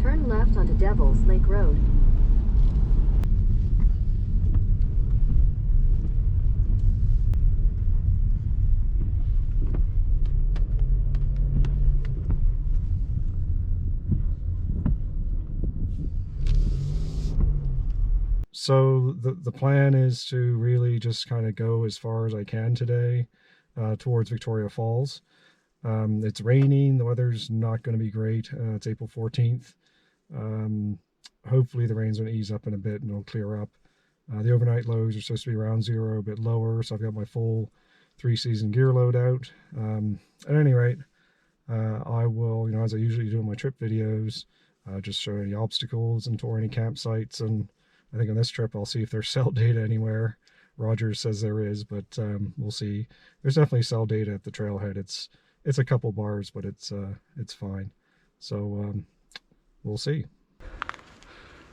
Turn left onto Devil's Lake Road. So the plan is to really just kind of go as far as I can today towards Victoria Falls. It's raining, the weather's not going to be great. It's April 14th. Hopefully the rain's going to ease up in a bit and it'll clear up. The overnight lows are supposed to be around 0, a bit lower, so I've got my full 3-season gear load out. At any rate, I will, as I usually do in my trip videos, just show any obstacles and tour any campsites. And I think on this trip I'll see if there's cell data anywhere. Rogers says there is, but we'll see. There's definitely cell data at the trailhead. It's a couple bars, but it's fine. So we'll see.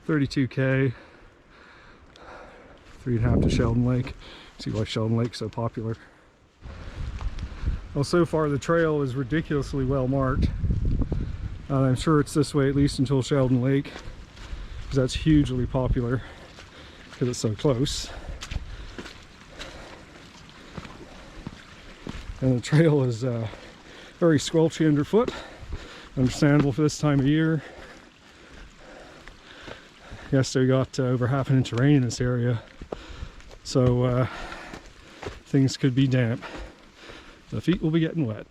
32K, 3.5 to Sheldon Lake. See why Sheldon Lake's so popular. Well, so far the trail is ridiculously well marked. I'm sure it's this way at least until Sheldon Lake, because that's hugely popular because it's so close. And the trail is very squelchy underfoot, understandable for this time of year. Yesterday we got over half an inch of rain in this area, so things could be damp. The feet will be getting wet.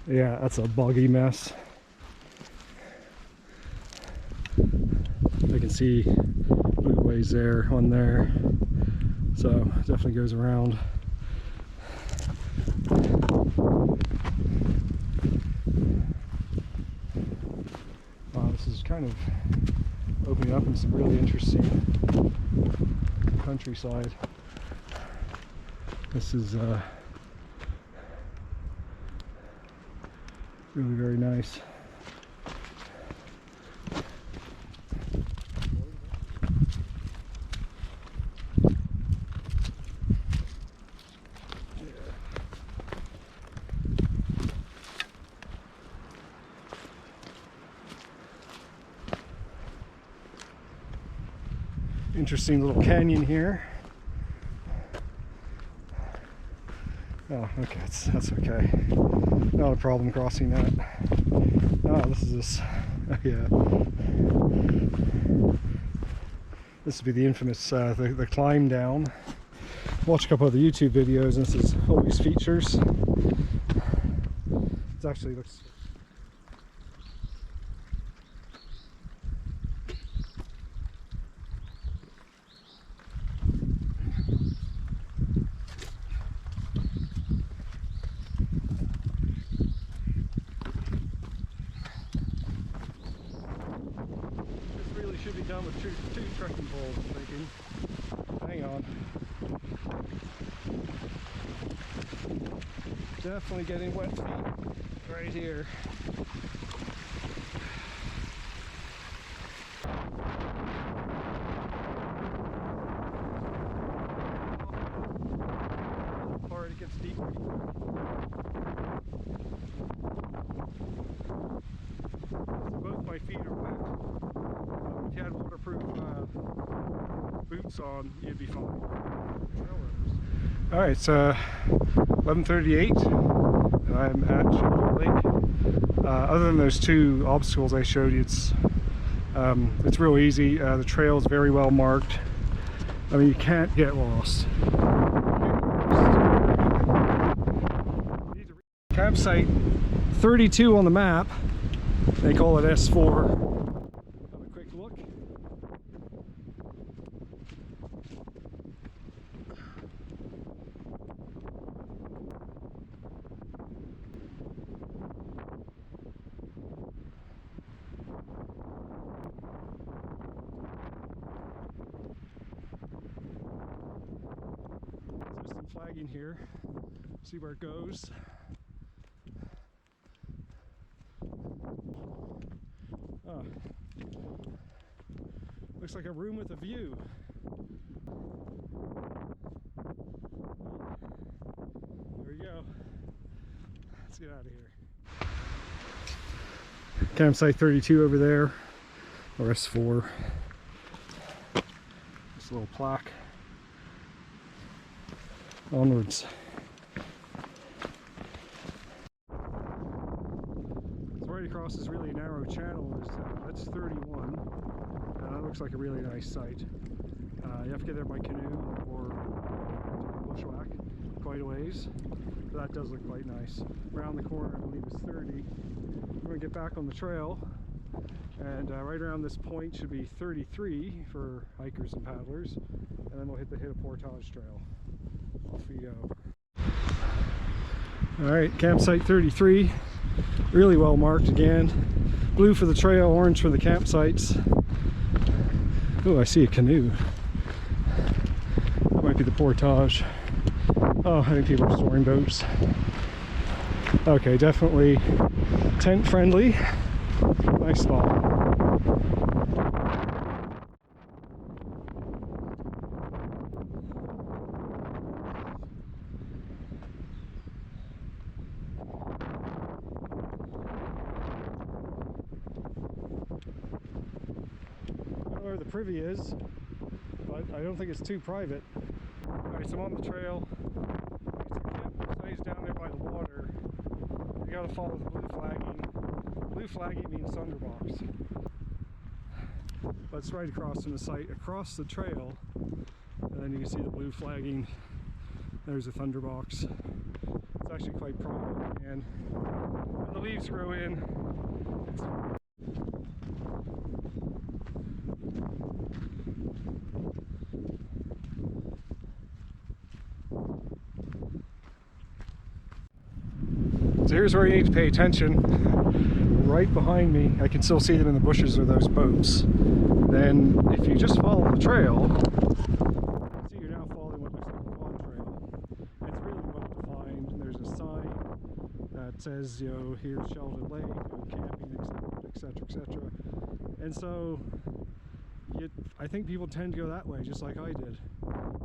Yeah, that's a boggy mess. I can see blue ways there on there, so it definitely goes around. Wow, this is kind of opening up in some really interesting countryside. This is really very nice. Interesting little canyon here. Oh, okay, that's okay. Not a problem crossing that. Oh, this is this. Yeah. This would be the infamous the climb down. Watch a couple of the YouTube videos, and this is always features. It actually looks. Should be done with two trekking poles, I'm thinking. Hang on. Definitely getting wet feet right here. Hard, it gets deep. Both my feet are wet. If you had waterproof boots on, you'd be fine. Alright, it's 11:38 and I'm at Sheldon Lake. Other than those two obstacles I showed you, it's real easy. The trail is very well marked. I mean, you can't get lost. Campsite 32 on the map. They call it S4. Have a quick look. There's some flagging here. See where it goes. Oh. Looks like a room with a view. There we go. Let's get out of here. Campsite 32 over there, or S4. This little plaque. Onwards. So right across this really narrow channel is that's 31. That looks like a really nice site. You have to get there by canoe or bushwhack quite a ways. But that does look quite nice. Around the corner, I believe, is 30. We're going to get back on the trail, and right around this point should be 33 for hikers and paddlers, and then we'll hit a portage trail. Off we go. Alright, campsite 33, really well marked again. Blue for the trail, orange for the campsites. Oh, I see a canoe. That might be the portage. Oh, I think people are storing boats. Okay, definitely tent friendly. Nice spot. Where the privy is, but I don't think it's too private. Alright, so I'm on the trail. It's a campsite down there by the water. You gotta follow the blue flagging. Blue flagging means thunderbox. But it's right across from the site, across the trail, and then you can see the blue flagging. There's a thunderbox. It's actually quite prominent, and when the leaves grow in, it's so here's where you need to pay attention. Right behind me, I can still see them in the bushes, are those boats. Then if you just follow the trail, see you're now following what looks like a quad trail. It's really well defined. There's a sign that says, you know, here's Sheldon Lake, camping, etc., etc. And so I think people tend to go that way, just like I did.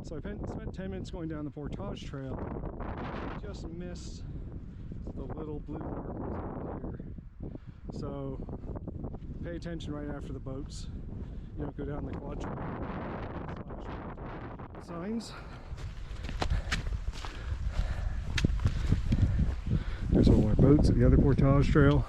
So I spent 10 minutes going down the portage trail. I just missed the little blue markers out here. So pay attention right after the boats. You don't go down the quad trail. Signs. There's one more boats at the other portage trail.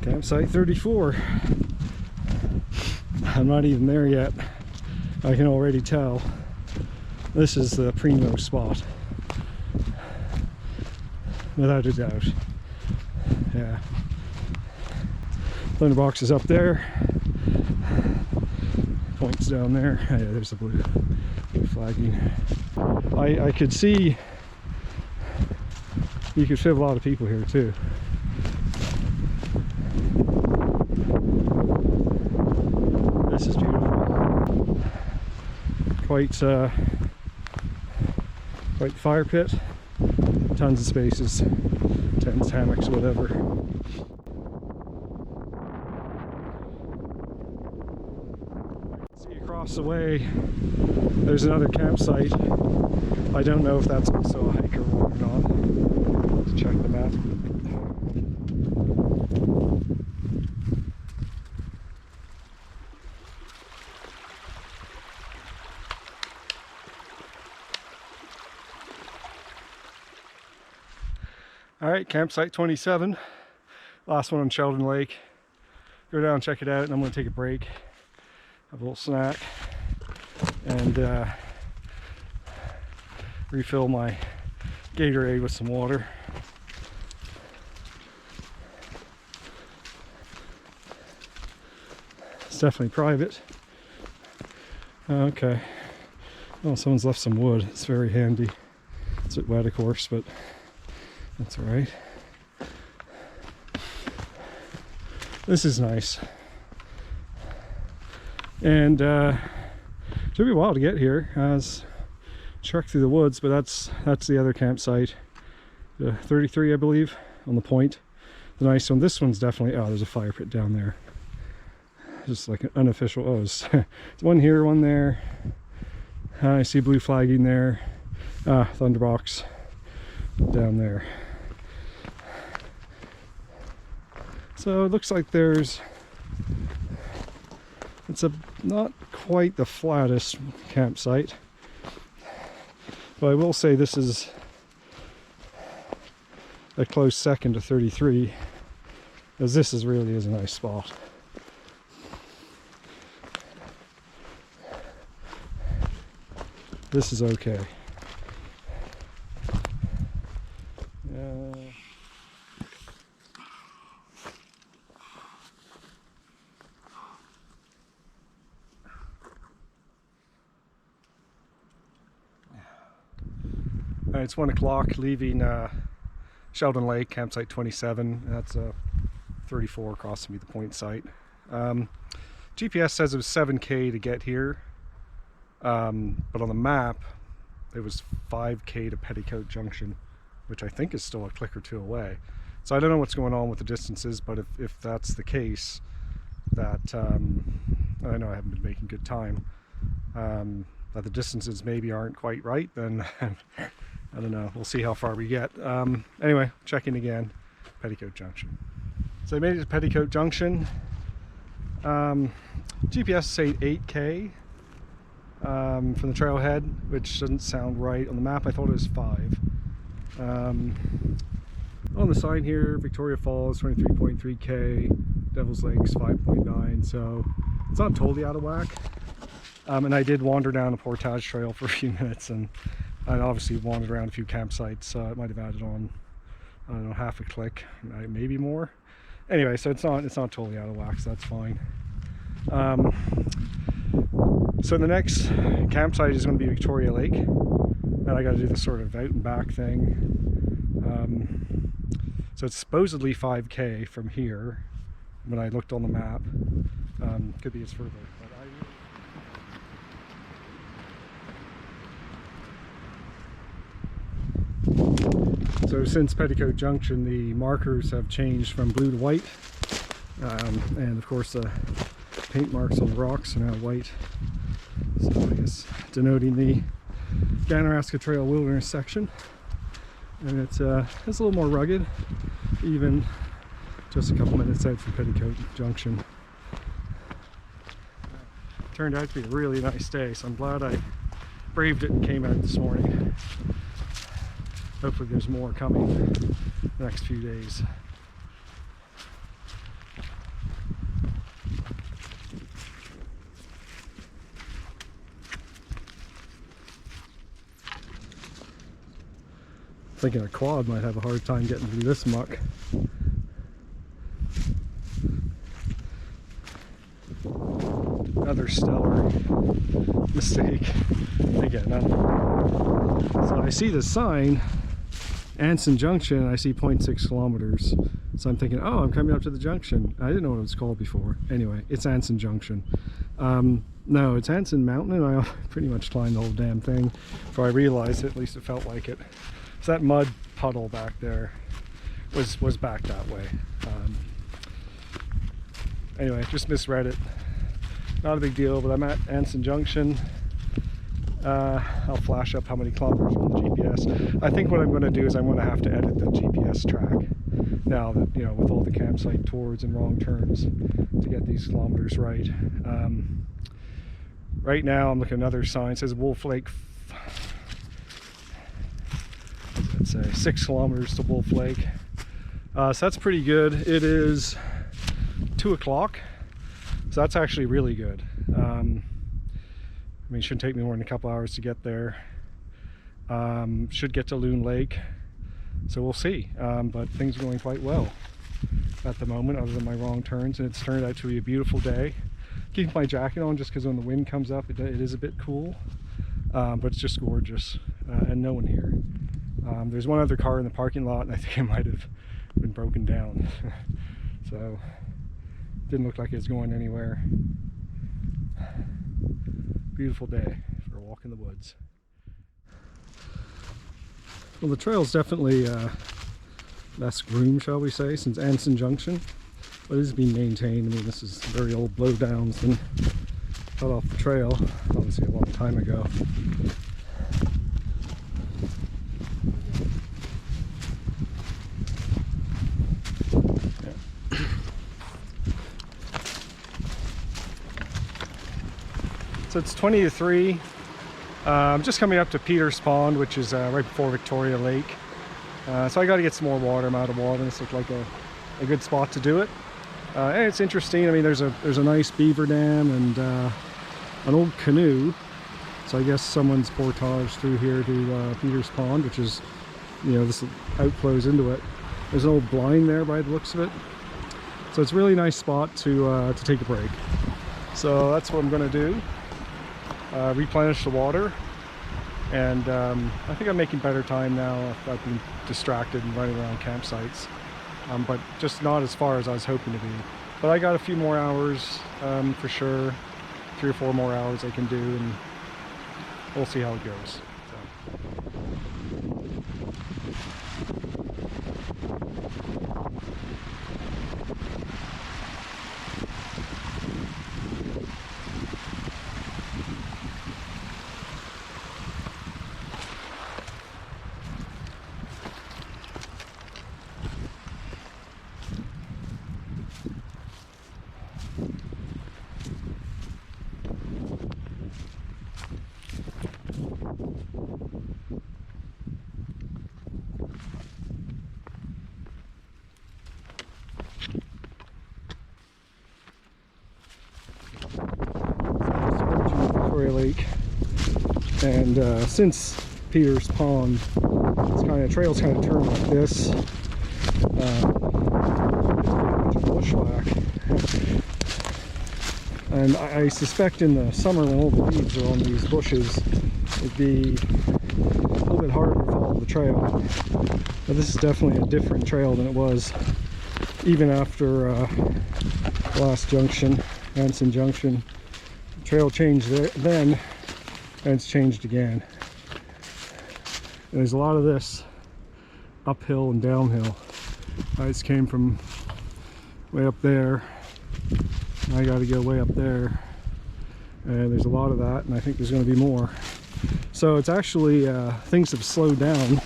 Campsite 34. I'm not even there yet. I can already tell. This is the primo spot. Without a doubt. Yeah. Thunderbox is up there. Points down there. Oh, yeah, there's the blue flagging. I could see you could fit a lot of people here too. This is beautiful. Quite fire pit. Tons of spaces. Tents, hammocks, whatever. See across the way, there's another campsite. I don't know if that's also a hiker or not. Let's check the map. Alright, campsite 27. Last one on Sheldon Lake. Go down, check it out, and I'm going to take a break. Have a little snack. And refill my Gatorade with some water. It's definitely private. Okay. Oh, someone's left some wood. It's very handy. It's a bit wet, of course, but that's all right. This is nice. And it took me a while to get here, as trek through the woods, but that's the other campsite, the 33, I believe, on the point. The nice one. This one's definitely, oh, there's a fire pit down there. Just like an unofficial, oh, there's one here, one there. I see blue flagging there. Thunderbox down there. So it looks like there's, it's not quite the flattest campsite, but I will say this is a close second to 33, as this really is a nice spot. This is okay. It's 1 o'clock, leaving Sheldon Lake, campsite 27. That's 34 across from me, the point site. GPS says it was 7K to get here, but on the map it was 5K to Petticoat Junction, which I think is still a click or two away. So I don't know what's going on with the distances, but if that's the case, that I know I haven't been making good time, that the distances maybe aren't quite right, then I don't know. We'll see how far we get. Anyway, checking again. Petticoat Junction. So I made it to Petticoat Junction. GPS say 8K from the trailhead, which doesn't sound right. On the map I thought it was 5. On the sign here, Victoria Falls 23.3K, Devil's Lake's 5.9, so it's not totally out of whack. And I did wander down a portage trail for a few minutes, and I obviously wandered around a few campsites. It might have added on, I don't know, half a click, maybe more. Anyway, so it's not totally out of whack, so that's fine. So the next campsite is going to be Victoria Lake, and I got to do this sort of out and back thing. So it's supposedly 5K from here when I looked on the map. Could be it's further, but so since Petticoat Junction, the markers have changed from blue to white, and of course the paint marks on the rocks are now white, so I guess denoting the Ganaraska Trail Wilderness section. And it's a little more rugged, even just a couple minutes out from Petticoat Junction. Turned out to be a really nice day, so I'm glad I braved it and came out this morning. Hopefully there's more coming the next few days. Thinking a quad might have a hard time getting through this muck. Another stellar mistake again. So I see the sign, Anson Junction, and I see 0.6 kilometers. So I'm thinking, oh, I'm coming up to the junction. I didn't know what it was called before. Anyway, it's Anson Junction. No, it's Anson Mountain, and I pretty much climbed the whole damn thing before I realized it. At least it felt like it. So that mud puddle back there was back that way. Anyway, just misread it. Not a big deal, but I'm at Anson Junction. I'll flash up how many kilometers on the GPS. I think what I'm going to do is I'm going to have to edit the GPS track now that, you know, with all the campsite tours and wrong turns to get these kilometers right. Right now I'm looking at another sign. It says Wolf Lake. Let's say 6 kilometers to Wolf Lake. So that's pretty good. It is 2 o'clock, so that's actually really good. I mean, it shouldn't take me more than a couple hours to get there. Should get to Loon Lake, so we'll see. But things are going quite well at the moment, other than my wrong turns, and it's turned out to be a beautiful day. Keeping my jacket on just because when the wind comes up, it is a bit cool, but it's just gorgeous, and no one here. There's one other car in the parking lot, and I think it might have been broken down. So didn't look like it was going anywhere. Beautiful day for a walk in the woods. Well, the trail's definitely less groomed, shall we say, since Anson Junction, but it is being maintained. I mean, this is very old blowdowns and cut off the trail, obviously a long time ago. So it's 20 to 3. I'm just coming up to Peter's Pond, which is right before Victoria Lake. So I got to get some more water. I'm out of water. This looked like a good spot to do it. And it's interesting. I mean, there's a nice beaver dam and an old canoe. So I guess someone's portaged through here to Peter's Pond, which is, you know, this outflows into it. There's an old blind there by the looks of it. So it's a really nice spot to take a break. So that's what I'm going to do. Replenish the water, and I think I'm making better time now. I've been distracted and running around campsites, but just not as far as I was hoping to be. But I got a few more hours for sure, 3 or 4 more hours I can do, and we'll see how it goes. So. Lake, and since Peter's Pond, trails kind of turn like this. It's bushwhack, and I suspect in the summer when all the leaves are on these bushes, it'd be a little bit harder to follow the trail. But this is definitely a different trail than it was even after last junction, Anson Junction. Trail changed then, and it's changed again. And there's a lot of this uphill and downhill. I just came from way up there, and I got to go way up there, and there's a lot of that, and I think there's going to be more. So it's actually things have slowed down.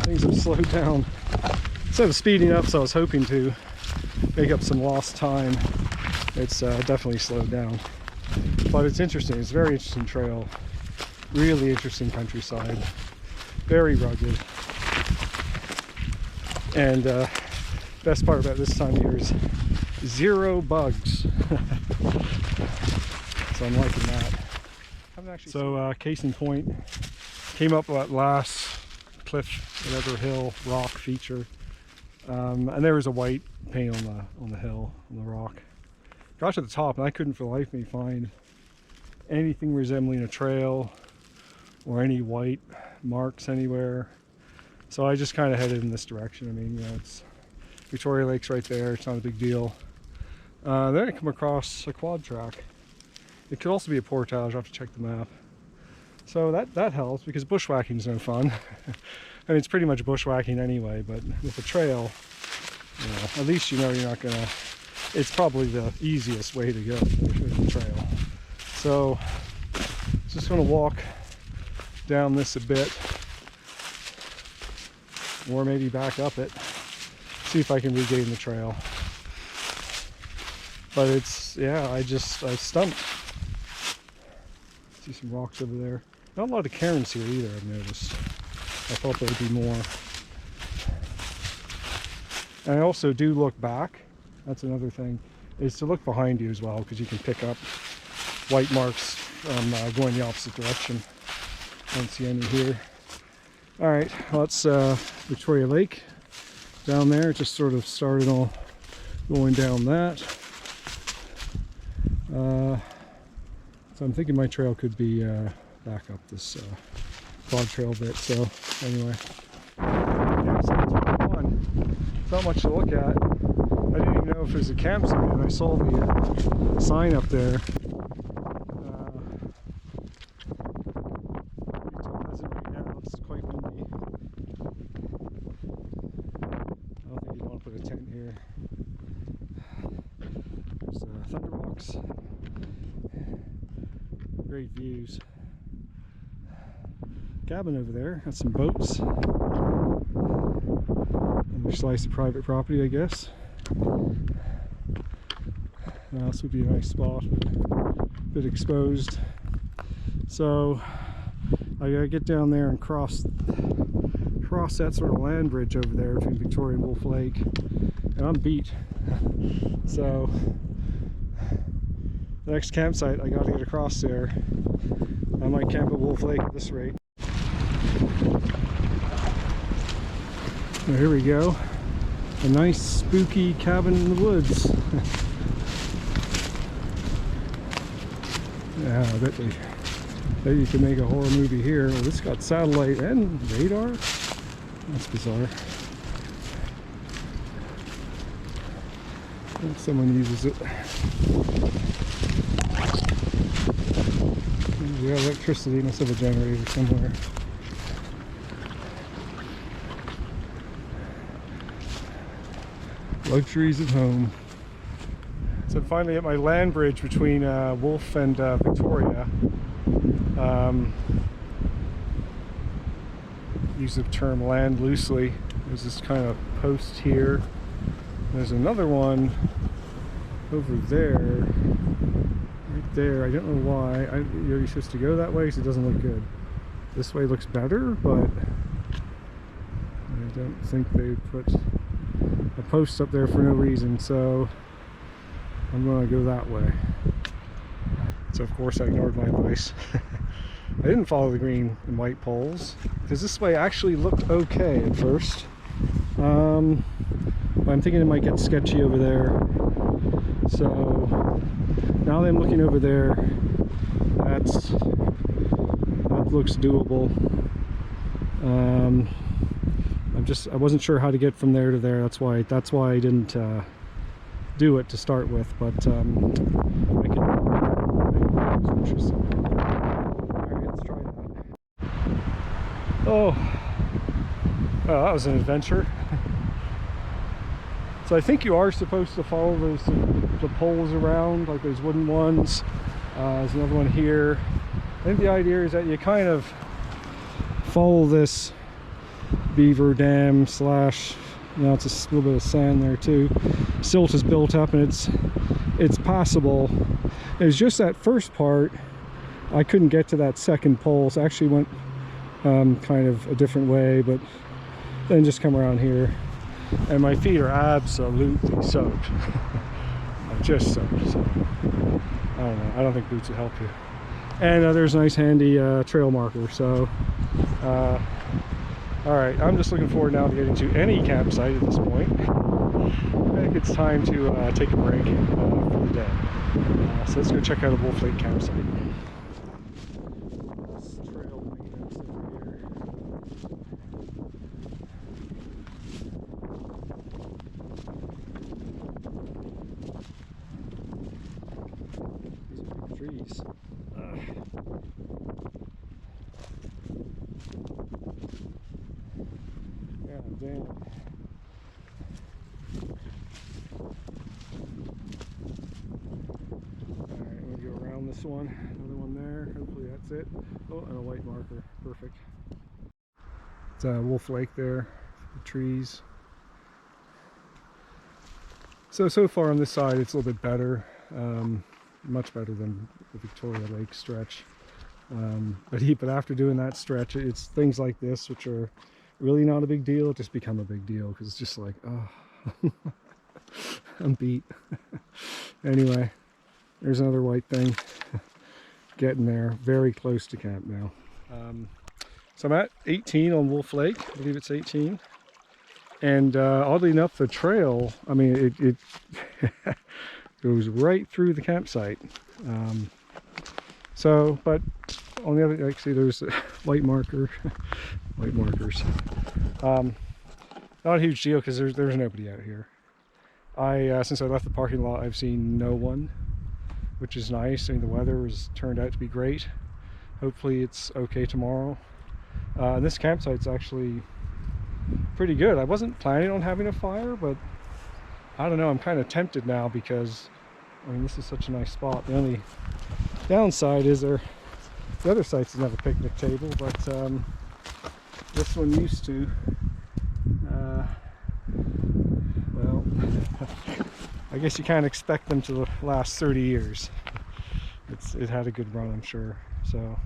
Things have slowed down instead of speeding up. So I was hoping to make up some lost time. It's definitely slowed down, but it's interesting. It's a very interesting trail, really interesting countryside, very rugged, and best part about this time of year is 0 bugs. So I'm liking that. So case in point, came up that last cliff, whatever hill, rock feature, and there was a white paint on the hill, on the rock. Got to the top, and I couldn't for the life of me find anything resembling a trail or any white marks anywhere. So I just kind of headed in this direction. I mean, you know, it's Victoria Lake's right there. It's not a big deal. Then I come across a quad track. It could also be a portage. I'll have to check the map. So that helps, because bushwhacking is no fun. I mean, it's pretty much bushwhacking anyway, but with a trail, you know, at least you know you're not gonna. It's probably the easiest way to go with the trail. So just going to walk down this a bit, or maybe back up it, see if I can regain the trail. But it's, yeah, I stumped. See some rocks over there. Not a lot of cairns here either, I've noticed. I thought there would be more. And I also do look back. That's another thing, is to look behind you as well, because you can pick up white marks from going the opposite direction. I don't see any here. All right, well, that's Victoria Lake down there. Just sort of started all going down that. So I'm thinking my trail could be back up this quad trail bit. So anyway, it's not much to look at. I didn't even know if there's a campsite, and I saw the sign up there. Pretty pleasant right now. It's rocks. Great views. Cabin over there, got some boats. Another slice of private property, I guess. Now this would be a nice spot, a bit exposed. So I gotta get down there and cross that sort of land bridge over there between Victoria and Wolf Lake, and I'm beat. So the next campsite I gotta get across there. I might camp at Wolf Lake at this rate. Well, here we go. A nice spooky cabin in the woods. Yeah, I bet you can make a horror movie here. Well, this got satellite and radar. That's bizarre. If someone uses it. We got electricity, must have a generator somewhere. Luxuries at home. So I'm finally at my land bridge between Wolf and Victoria. Use the term land loosely. There's this kind of post here. There's another one over there, right there. I don't know why. You're supposed to go that way because it doesn't look good. This way looks better, but I don't think they put a post up there for no reason, so I'm going to go that way. So of course I ignored my advice. I didn't follow the green and white poles because this way actually looked okay at first. But I'm thinking it might get sketchy over there. So now that I'm looking over there, that looks doable. I wasn't sure how to get from there to there. That's why I didn't do it to start with. But I can. Interesting. All right, let's try that. Oh, well, that was an adventure. So I think you are supposed to follow the poles around, like those wooden ones. There's another one here. I think the idea is that you kind of follow this beaver dam slash, you know, it's a little bit of sand there too. Silt is built up and it's passable. It was just that first part I couldn't get to that second pole, so I actually went kind of a different way, but then just come around here. And my feet are absolutely soaked. I'm just soaked, so I don't know. I don't think boots would help you. And there's a nice handy trail marker, so all right, I'm just looking forward now to getting to any campsite at this point. I think it's time to take a break for the day. So let's go check out a Wolf Lake campsite. This trail maintenance over here. These are big trees. God damn it. Alright, I'm gonna go around this one. Another one there. Hopefully that's it. Oh, and a white marker. Perfect. It's Wolf Lake there. The trees. So far on this side it's a little bit better. Much better than the Victoria Lake stretch. But after doing that stretch, it's things like this which are really not a big deal, just become a big deal because it's just like, oh, I'm beat. Anyway, there's another white thing. Getting there, very close to camp now. So I'm at 18 on Wolf Lake, I believe it's 18. And oddly enough, the trail, I mean, it goes right through the campsite. But on the other, actually there's a white marker, white markers. Not a huge deal because there's nobody out here. Since I left the parking lot, I've seen no one, which is nice. I mean, the weather has turned out to be great. Hopefully it's okay tomorrow. And this campsite's actually pretty good. I wasn't planning on having a fire, but I don't know, I'm kind of tempted now because I mean, this is such a nice spot. The only downside is the other sites doesn't have a picnic table, but this one used to. Well, I guess you can't expect them to last 30 years. It had a good run, I'm sure. So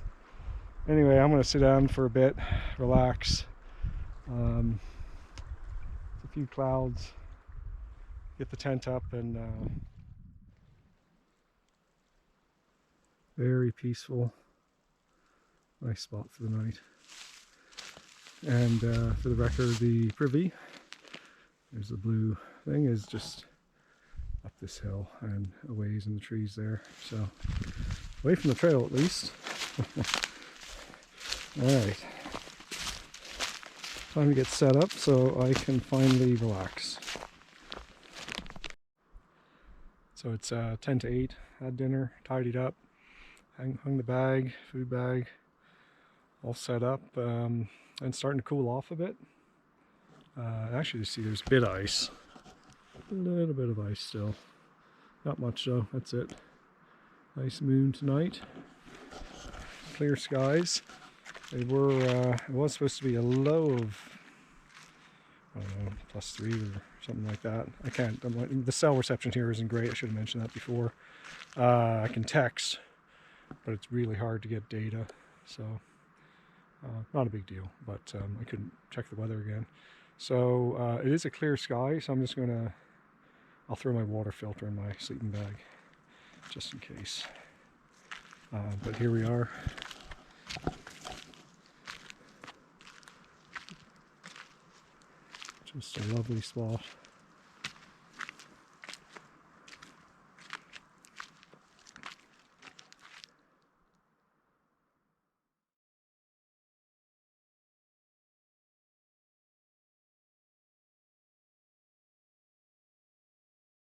anyway, I'm going to sit down for a bit, relax. A few clouds, get the tent up, and very peaceful, nice spot for the night. And for the record, the privy, there's the blue thing, is just up this hill and a ways in the trees there, so away from the trail at least. Alright, time to get set up so I can finally relax. So it's 10 to 8, had dinner, tidied up, hung the bag, food bag, all set up, and starting to cool off a bit. Actually, you see there's a bit of ice. A little bit of ice still. Not much though, that's it. Nice moon tonight. Clear skies. They were, it was supposed to be a low of, I don't know, +3 or something like that. I can't, the cell reception here isn't great, I should have mentioned that before. I can text, but it's really hard to get data, so not a big deal, but I couldn't check the weather again. So it is a clear sky, so I'm just gonna, I'll throw my water filter in my sleeping bag, just in case. But here we are. Just a lovely spot.